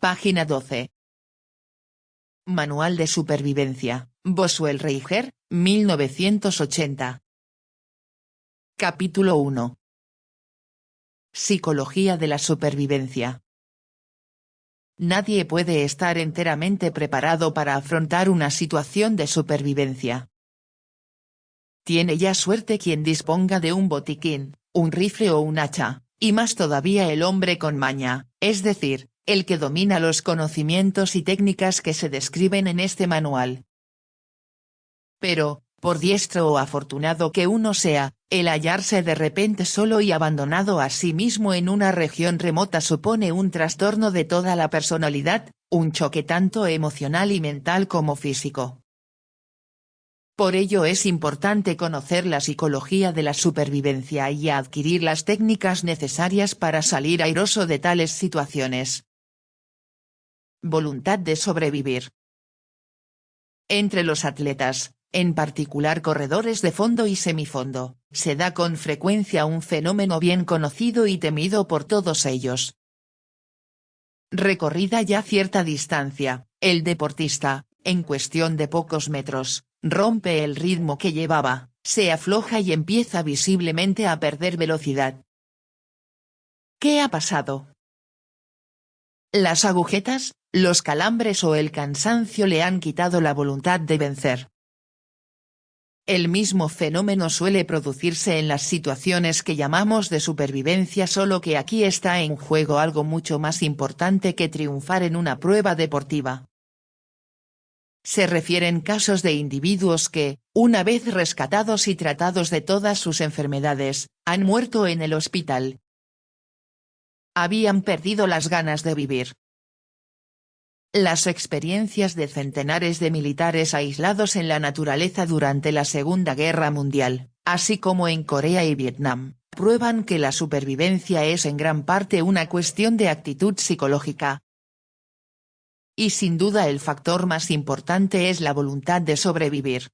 Página 12. Manual de supervivencia, Boswell Reicher, 1980. Capítulo 1. Psicología de la supervivencia. Nadie puede estar enteramente preparado para afrontar una situación de supervivencia. Tiene ya suerte quien disponga de un botiquín, un rifle o un hacha, y más todavía el hombre con maña, es decir, el que domina los conocimientos y técnicas que se describen en este manual. Pero, por diestro o afortunado que uno sea, el hallarse de repente solo y abandonado a sí mismo en una región remota supone un trastorno de toda la personalidad, un choque tanto emocional y mental como físico. Por ello es importante conocer la psicología de la supervivencia y adquirir las técnicas necesarias para salir airoso de tales situaciones. Voluntad de sobrevivir. Entre los atletas, en particular corredores de fondo y semifondo, se da con frecuencia un fenómeno bien conocido y temido por todos ellos. Recorrida ya cierta distancia, el deportista, en cuestión de pocos metros, rompe el ritmo que llevaba, se afloja y empieza visiblemente a perder velocidad. ¿Qué ha pasado? Las agujetas, los calambres o el cansancio le han quitado la voluntad de vencer. El mismo fenómeno suele producirse en las situaciones que llamamos de supervivencia, solo que aquí está en juego algo mucho más importante que triunfar en una prueba deportiva. Se refieren casos de individuos que, una vez rescatados y tratados de todas sus enfermedades, han muerto en el hospital. Habían perdido las ganas de vivir. Las experiencias de centenares de militares aislados en la naturaleza durante la Segunda Guerra Mundial, así como en Corea y Vietnam, prueban que la supervivencia es en gran parte una cuestión de actitud psicológica. Y sin duda el factor más importante es la voluntad de sobrevivir.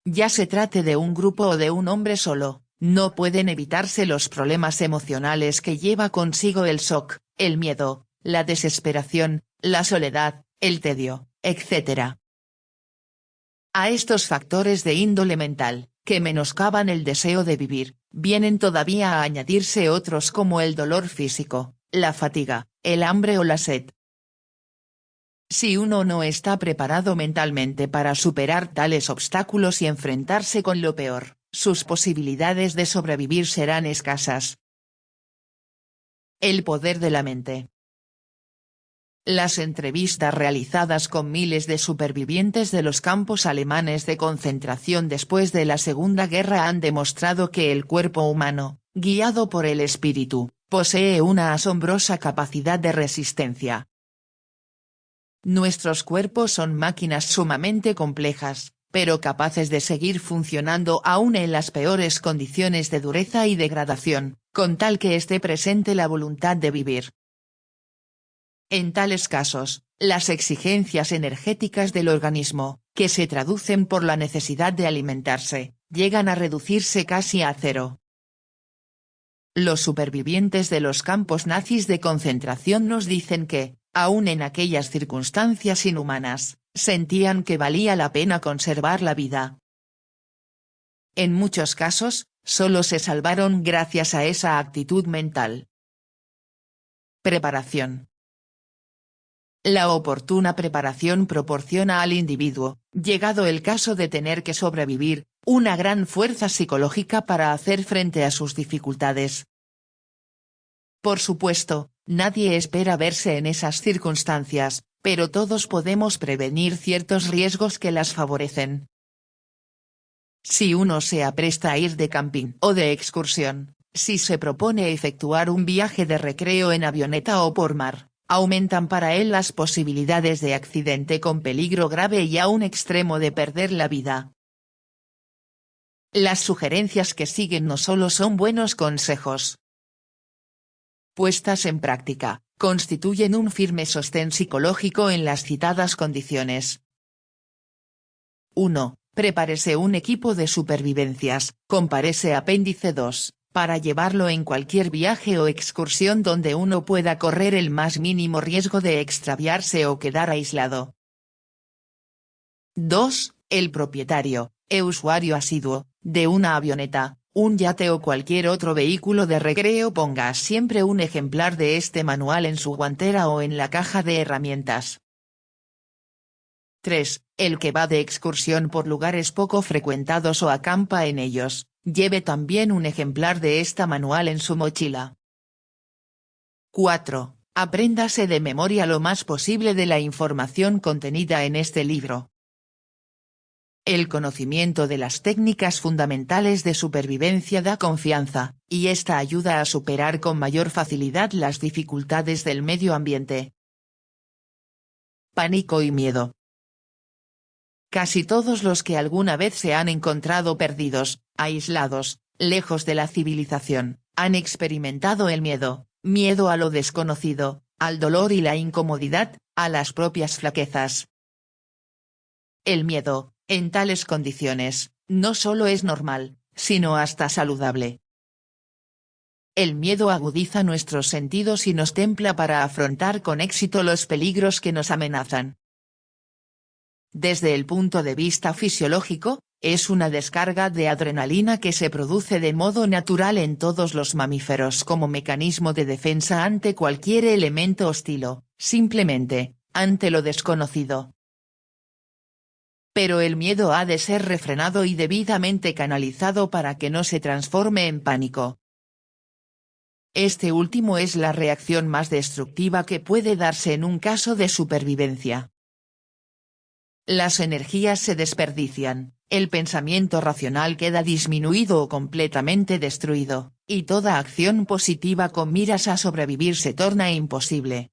Ya se trate de un grupo o de un hombre solo, no pueden evitarse los problemas emocionales que lleva consigo el shock, el miedo, la desesperación, la soledad, el tedio, etc. A estos factores de índole mental, que menoscaban el deseo de vivir, vienen todavía a añadirse otros como el dolor físico, la fatiga, el hambre o la sed. Si uno no está preparado mentalmente para superar tales obstáculos y enfrentarse con lo peor, sus posibilidades de sobrevivir serán escasas. El poder de la mente. Las entrevistas realizadas con miles de supervivientes de los campos alemanes de concentración después de la Segunda Guerra han demostrado que el cuerpo humano, guiado por el espíritu, posee una asombrosa capacidad de resistencia. Nuestros cuerpos son máquinas sumamente complejas, pero capaces de seguir funcionando aún en las peores condiciones de dureza y degradación, con tal que esté presente la voluntad de vivir. En tales casos, las exigencias energéticas del organismo, que se traducen por la necesidad de alimentarse, llegan a reducirse casi a cero. Los supervivientes de los campos nazis de concentración nos dicen que, aun en aquellas circunstancias inhumanas, sentían que valía la pena conservar la vida. En muchos casos, solo se salvaron gracias a esa actitud mental. Preparación. La oportuna preparación proporciona al individuo, llegado el caso de tener que sobrevivir, una gran fuerza psicológica para hacer frente a sus dificultades. Por supuesto, nadie espera verse en esas circunstancias, pero todos podemos prevenir ciertos riesgos que las favorecen. Si uno se apresta a ir de camping o de excursión, si se propone efectuar un viaje de recreo en avioneta o por mar, aumentan para él las posibilidades de accidente con peligro grave y a un extremo de perder la vida. Las sugerencias que siguen no solo son buenos consejos. Puestas en práctica, constituyen un firme sostén psicológico en las citadas condiciones. 1. Prepárese un equipo de supervivencias, compárese apéndice 2, para llevarlo en cualquier viaje o excursión donde uno pueda correr el más mínimo riesgo de extraviarse o quedar aislado. 2. El propietario, usuario asiduo, de una avioneta, un yate o cualquier otro vehículo de recreo ponga siempre un ejemplar de este manual en su guantera o en la caja de herramientas. 3. El que va de excursión por lugares poco frecuentados o acampa en ellos, lleve también un ejemplar de esta manual en su mochila. 4. Apréndase de memoria lo más posible de la información contenida en este libro. El conocimiento de las técnicas fundamentales de supervivencia da confianza, y esta ayuda a superar con mayor facilidad las dificultades del medio ambiente. Pánico y miedo. Casi todos los que alguna vez se han encontrado perdidos, aislados, lejos de la civilización, han experimentado el miedo a lo desconocido, al dolor y la incomodidad, a las propias flaquezas. El miedo, en tales condiciones, no solo es normal, sino hasta saludable. El miedo agudiza nuestros sentidos y nos templa para afrontar con éxito los peligros que nos amenazan. Desde el punto de vista fisiológico, es una descarga de adrenalina que se produce de modo natural en todos los mamíferos como mecanismo de defensa ante cualquier elemento hostil o, simplemente, ante lo desconocido. Pero el miedo ha de ser refrenado y debidamente canalizado para que no se transforme en pánico. Este último es la reacción más destructiva que puede darse en un caso de supervivencia. Las energías se desperdician, el pensamiento racional queda disminuido o completamente destruido, y toda acción positiva con miras a sobrevivir se torna imposible.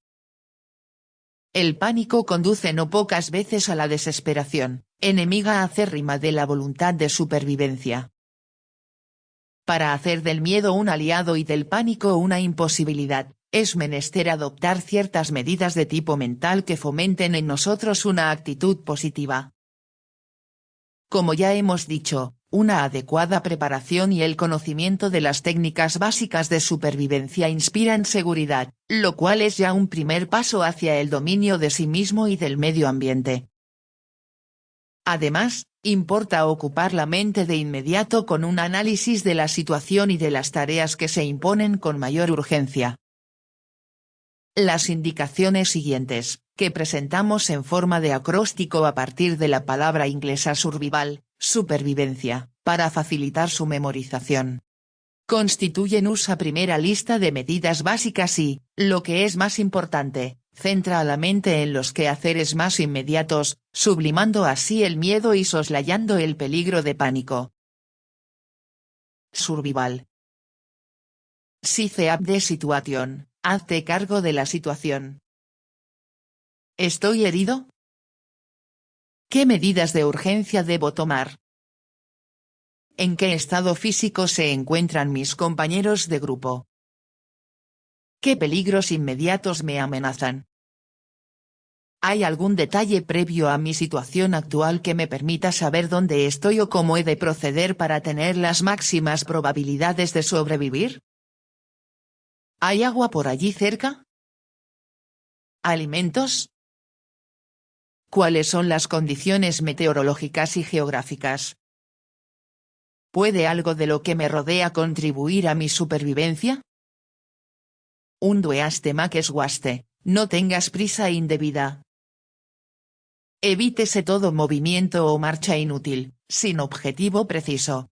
El pánico conduce no pocas veces a la desesperación, enemiga acérrima de la voluntad de supervivencia. Para hacer del miedo un aliado y del pánico una imposibilidad, es menester adoptar ciertas medidas de tipo mental que fomenten en nosotros una actitud positiva. Como ya hemos dicho, una adecuada preparación y el conocimiento de las técnicas básicas de supervivencia inspiran seguridad, lo cual es ya un primer paso hacia el dominio de sí mismo y del medio ambiente. Además, importa ocupar la mente de inmediato con un análisis de la situación y de las tareas que se imponen con mayor urgencia. Las indicaciones siguientes, que presentamos en forma de acróstico a partir de la palabra inglesa survival, supervivencia, para facilitar su memorización, constituyen una primera lista de medidas básicas y, lo que es más importante, centra a la mente en los quehaceres más inmediatos, sublimando así el miedo y soslayando el peligro de pánico. Survival. Sice up the situation. Hazte cargo de la situación. ¿Estoy herido? ¿Qué medidas de urgencia debo tomar? ¿En qué estado físico se encuentran mis compañeros de grupo? ¿Qué peligros inmediatos me amenazan? ¿Hay algún detalle previo a mi situación actual que me permita saber dónde estoy o cómo he de proceder para tener las máximas probabilidades de sobrevivir? ¿Hay agua por allí cerca? ¿Alimentos? ¿Cuáles son las condiciones meteorológicas y geográficas? ¿Puede algo de lo que me rodea contribuir a mi supervivencia? Un dueaste maques guaste, no tengas prisa indebida. Evítese todo movimiento o marcha inútil, sin objetivo preciso.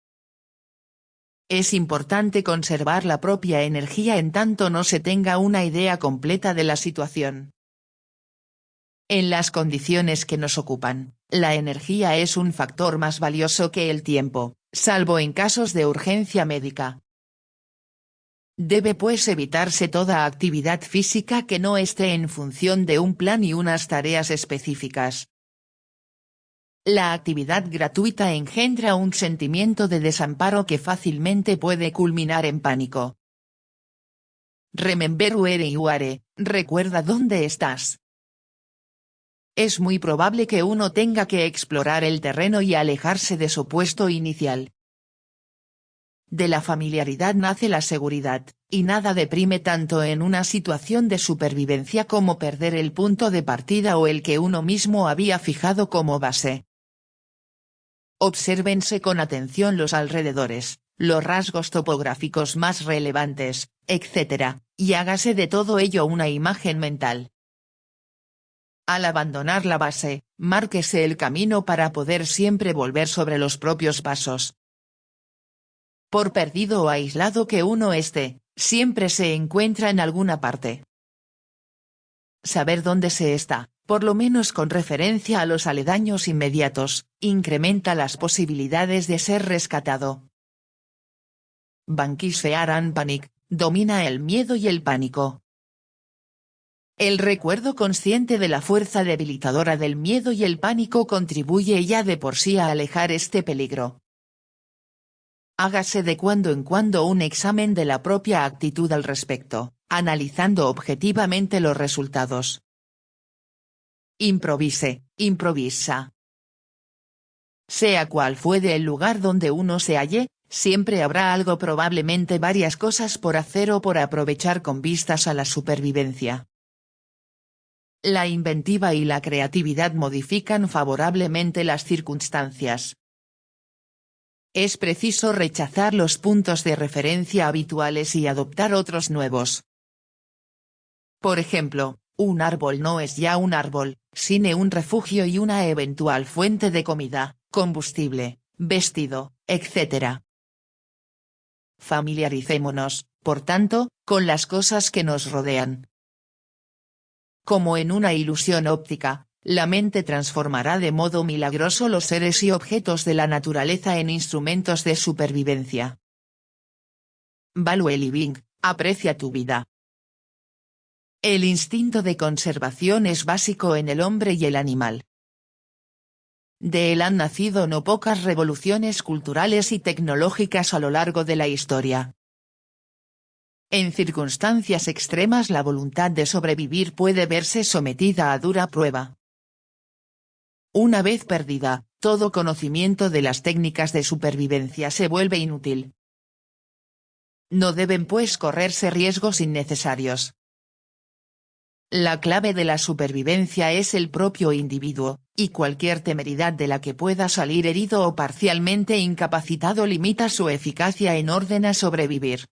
Es importante conservar la propia energía en tanto no se tenga una idea completa de la situación. En las condiciones que nos ocupan, la energía es un factor más valioso que el tiempo, salvo en casos de urgencia médica. Debe pues evitarse toda actividad física que no esté en función de un plan y unas tareas específicas. La actividad gratuita engendra un sentimiento de desamparo que fácilmente puede culminar en pánico. Remember where you are, recuerda dónde estás. Es muy probable que uno tenga que explorar el terreno y alejarse de su puesto inicial. De la familiaridad nace la seguridad, y nada deprime tanto en una situación de supervivencia como perder el punto de partida o el que uno mismo había fijado como base. Obsérvense con atención los alrededores, los rasgos topográficos más relevantes, etc., y hágase de todo ello una imagen mental. Al abandonar la base, márquese el camino para poder siempre volver sobre los propios pasos. Por perdido o aislado que uno esté, siempre se encuentra en alguna parte. Saber dónde se está, por lo menos con referencia a los aledaños inmediatos, incrementa las posibilidades de ser rescatado. Bankis Fear and Panic, domina el miedo y el pánico. El recuerdo consciente de la fuerza debilitadora del miedo y el pánico contribuye ya de por sí a alejar este peligro. Hágase de cuando en cuando un examen de la propia actitud al respecto, analizando objetivamente los resultados. Improvisa. Sea cual fuere el lugar donde uno se halle, siempre habrá algo, probablemente varias cosas por hacer o por aprovechar con vistas a la supervivencia. La inventiva y la creatividad modifican favorablemente las circunstancias. Es preciso rechazar los puntos de referencia habituales y adoptar otros nuevos. Por ejemplo, un árbol no es ya un árbol, sino un refugio y una eventual fuente de comida, combustible, vestido, etc. Familiaricémonos, por tanto, con las cosas que nos rodean. Como en una ilusión óptica, la mente transformará de modo milagroso los seres y objetos de la naturaleza en instrumentos de supervivencia. Value living, aprecia tu vida. El instinto de conservación es básico en el hombre y el animal. De él han nacido no pocas revoluciones culturales y tecnológicas a lo largo de la historia. En circunstancias extremas la voluntad de sobrevivir puede verse sometida a dura prueba. Una vez perdida, todo conocimiento de las técnicas de supervivencia se vuelve inútil. No deben pues correrse riesgos innecesarios. La clave de la supervivencia es el propio individuo, y cualquier temeridad de la que pueda salir herido o parcialmente incapacitado limita su eficacia en orden a sobrevivir.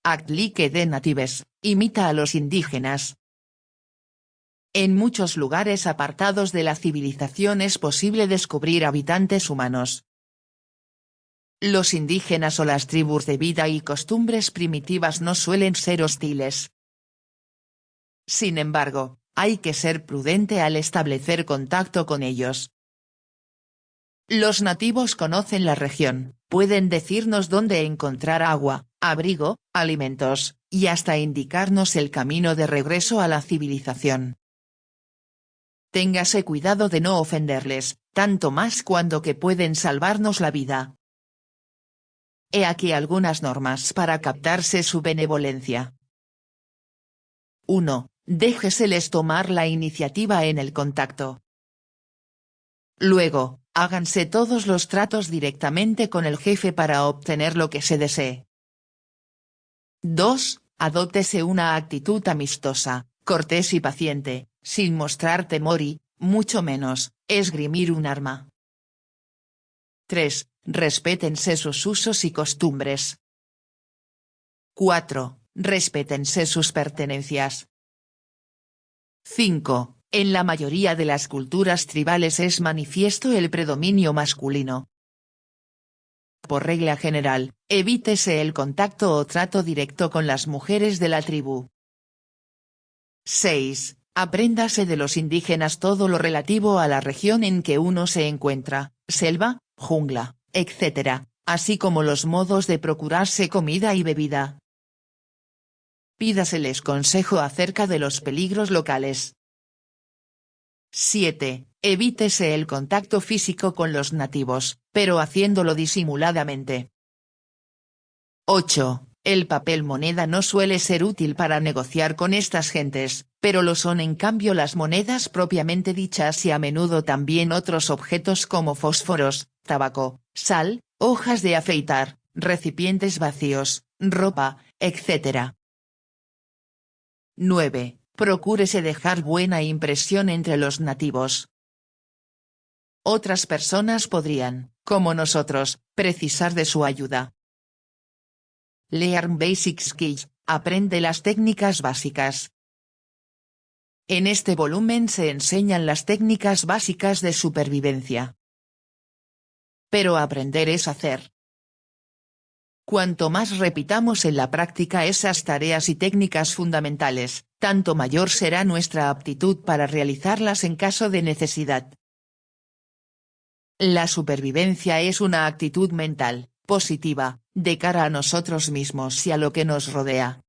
Act like the natives, imita a los indígenas. En muchos lugares apartados de la civilización es posible descubrir habitantes humanos. Los indígenas o las tribus de vida y costumbres primitivas no suelen ser hostiles. Sin embargo, hay que ser prudente al establecer contacto con ellos. Los nativos conocen la región, pueden decirnos dónde encontrar agua, abrigo, alimentos, y hasta indicarnos el camino de regreso a la civilización. Téngase cuidado de no ofenderles, tanto más cuando que pueden salvarnos la vida. He aquí algunas normas para captarse su benevolencia. 1. Déjeseles tomar la iniciativa en el contacto. Luego, háganse todos los tratos directamente con el jefe para obtener lo que se desee. 2. Adóptese una actitud amistosa, cortés y paciente, sin mostrar temor y, mucho menos, esgrimir un arma. 3. Respétense sus usos y costumbres. 4. Respétense sus pertenencias. 5. En la mayoría de las culturas tribales es manifiesto el predominio masculino. Por regla general, evítese el contacto o trato directo con las mujeres de la tribu. 6. Apréndase de los indígenas todo lo relativo a la región en que uno se encuentra, selva, jungla, etc., así como los modos de procurarse comida y bebida. Pídaseles consejo acerca de los peligros locales. 7. Evítese el contacto físico con los nativos, pero haciéndolo disimuladamente. 8. El papel moneda no suele ser útil para negociar con estas gentes, pero lo son en cambio las monedas propiamente dichas y a menudo también otros objetos como fósforos, tabaco, sal, hojas de afeitar, recipientes vacíos, ropa, etc. 9. Procúrese dejar buena impresión entre los nativos. Otras personas podrían, como nosotros, precisar de su ayuda. Learn Basic Skills, aprende las técnicas básicas. En este volumen se enseñan las técnicas básicas de supervivencia. Pero aprender es hacer. Cuanto más repitamos en la práctica esas tareas y técnicas fundamentales, tanto mayor será nuestra aptitud para realizarlas en caso de necesidad. La supervivencia es una actitud mental, positiva, de cara a nosotros mismos y a lo que nos rodea.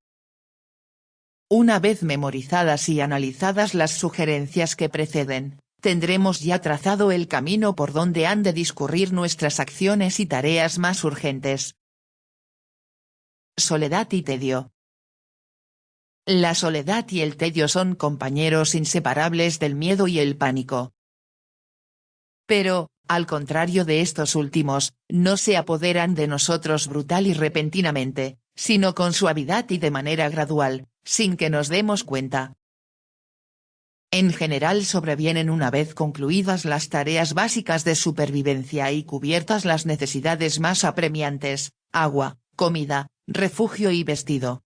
Una vez memorizadas y analizadas las sugerencias que preceden, tendremos ya trazado el camino por donde han de discurrir nuestras acciones y tareas más urgentes. Soledad y tedio. La soledad y el tedio son compañeros inseparables del miedo y el pánico. Pero, al contrario de estos últimos, no se apoderan de nosotros brutal y repentinamente, sino con suavidad y de manera gradual, sin que nos demos cuenta. En general sobrevienen una vez concluidas las tareas básicas de supervivencia y cubiertas las necesidades más apremiantes: agua, comida, refugio y vestido.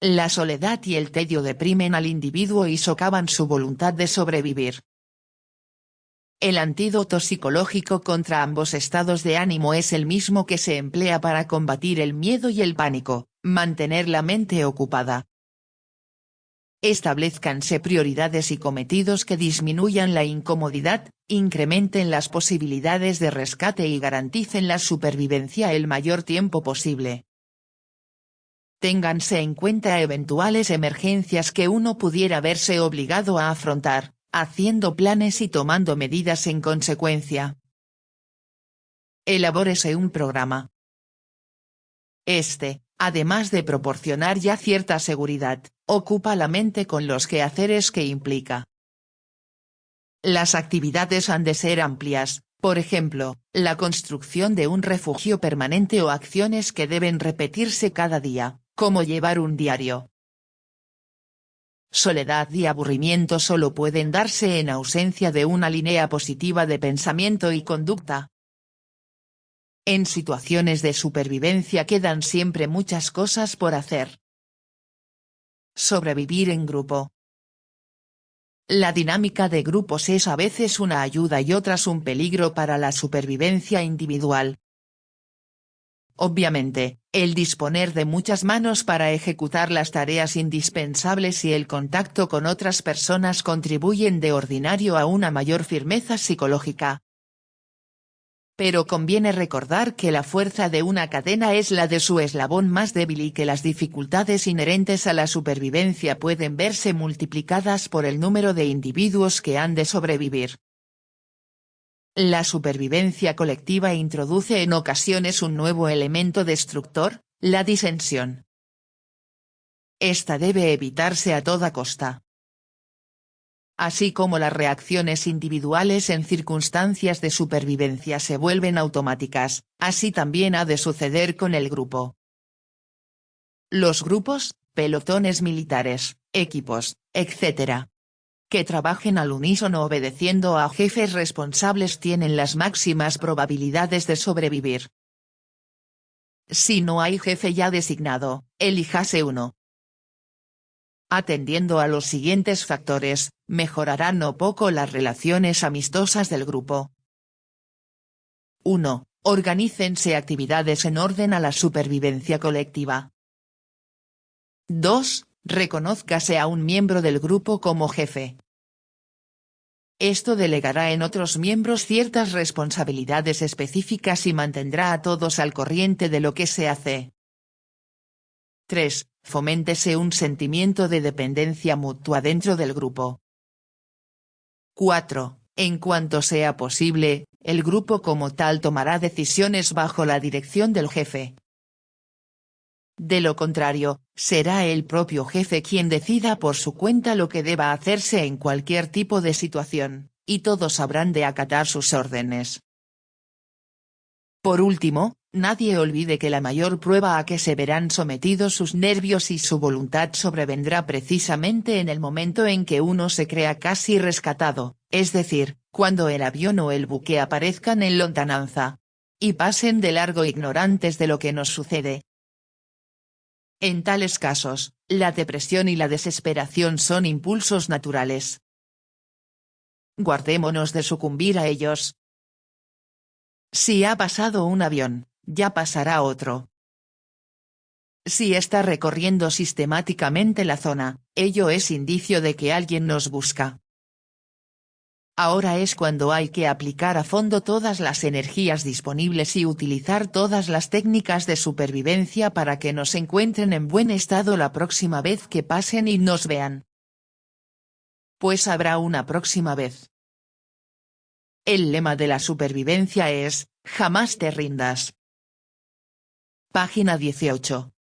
La soledad y el tedio deprimen al individuo y socavan su voluntad de sobrevivir. El antídoto psicológico contra ambos estados de ánimo es el mismo que se emplea para combatir el miedo y el pánico: mantener la mente ocupada. Establezcanse prioridades y cometidos que disminuyan la incomodidad, incrementen las posibilidades de rescate y garanticen la supervivencia el mayor tiempo posible. Ténganse en cuenta eventuales emergencias que uno pudiera verse obligado a afrontar, haciendo planes y tomando medidas en consecuencia. Elabórese un programa. Este, además de proporcionar ya cierta seguridad, ocupa la mente con los quehaceres que implica. Las actividades han de ser amplias, por ejemplo, la construcción de un refugio permanente o acciones que deben repetirse cada día, como llevar un diario. Soledad y aburrimiento solo pueden darse en ausencia de una línea positiva de pensamiento y conducta. En situaciones de supervivencia quedan siempre muchas cosas por hacer. Sobrevivir en grupo. La dinámica de grupos es a veces una ayuda y otras un peligro para la supervivencia individual. Obviamente, el disponer de muchas manos para ejecutar las tareas indispensables y el contacto con otras personas contribuyen de ordinario a una mayor firmeza psicológica. Pero conviene recordar que la fuerza de una cadena es la de su eslabón más débil y que las dificultades inherentes a la supervivencia pueden verse multiplicadas por el número de individuos que han de sobrevivir. La supervivencia colectiva introduce en ocasiones un nuevo elemento destructor: la disensión. Esta debe evitarse a toda costa. Así como las reacciones individuales en circunstancias de supervivencia se vuelven automáticas, así también ha de suceder con el grupo. Los grupos, pelotones militares, equipos, etc., que trabajen al unísono obedeciendo a jefes responsables tienen las máximas probabilidades de sobrevivir. Si no hay jefe ya designado, elíjase uno. Atendiendo a los siguientes factores, mejorarán no poco las relaciones amistosas del grupo. 1. Organícense actividades en orden a la supervivencia colectiva. 2. Reconózcase a un miembro del grupo como jefe. Esto delegará en otros miembros ciertas responsabilidades específicas y mantendrá a todos al corriente de lo que se hace. 3. Foméntese un sentimiento de dependencia mutua dentro del grupo. 4. En cuanto sea posible, el grupo como tal tomará decisiones bajo la dirección del jefe. De lo contrario, será el propio jefe quien decida por su cuenta lo que deba hacerse en cualquier tipo de situación, y todos habrán de acatar sus órdenes. Por último, nadie olvide que la mayor prueba a que se verán sometidos sus nervios y su voluntad sobrevendrá precisamente en el momento en que uno se crea casi rescatado, es decir, cuando el avión o el buque aparezcan en lontananza. Y pasen de largo ignorantes de lo que nos sucede. En tales casos, la depresión y la desesperación son impulsos naturales. Guardémonos de sucumbir a ellos. Si ha pasado un avión, ya pasará otro. Si está recorriendo sistemáticamente la zona, ello es indicio de que alguien nos busca. Ahora es cuando hay que aplicar a fondo todas las energías disponibles y utilizar todas las técnicas de supervivencia para que nos encuentren en buen estado la próxima vez que pasen y nos vean. Pues habrá una próxima vez. El lema de la supervivencia es, jamás te rindas. Página 18.